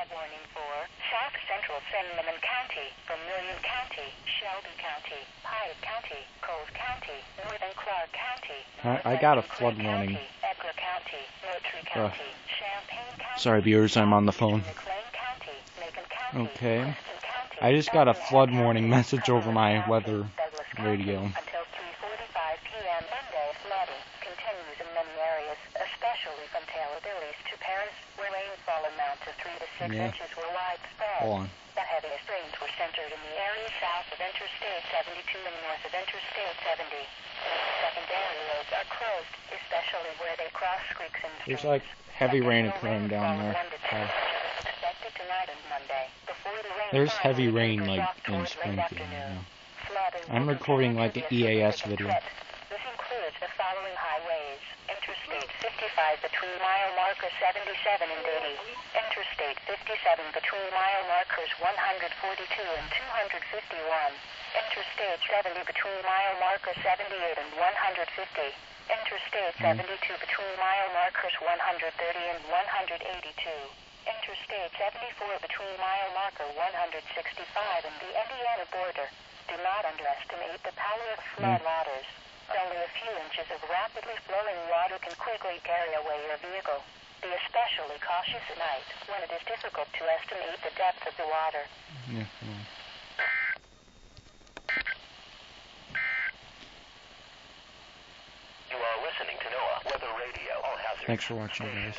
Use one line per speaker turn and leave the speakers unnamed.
flood warning for South Central Sangamon County, Vermilion County, Shelby County, Piatt County, Coles County, Northern Clark County,
I got a flood warning.
Edgar County, Moultrie County, Champaign County.
Sorry, viewers, I'm on the phone. Okay. I just got a flood warning message over my weather radio.
Until 3:45 p.m. Monday, flooding continues in many areas, especially from Taylor Billy's to Paris, where rainfall amounts of 3 to 6 inches were widespread.
Hold on.
The heaviest rains were centered in the area south of Interstate 72 and north of Interstate 70. Secondary roads are closed, especially where they cross creeks and streams.
There's like heavy rain occurring down there.
Expected tonight and Monday.
There's heavy rain like in Springfield. I'm recording like an EAS video.
This includes the following highways: Interstate 55 between mile marker 77 and 80, Interstate 57 between mile markers 142 and 251, Interstate 70 between mile markers 78 and 150, Interstate 72 between mile markers 130 and 182, Interstate 74 between mile marker 165 and the Indiana border. Do not underestimate the power of flood waters. Only a few inches of rapidly flowing water can quickly carry away your vehicle. Be especially cautious at night when it is difficult to estimate the depth of the water.
Yeah.
You are listening to NOAA Weather Radio. All hazards.
Thanks for watching, guys.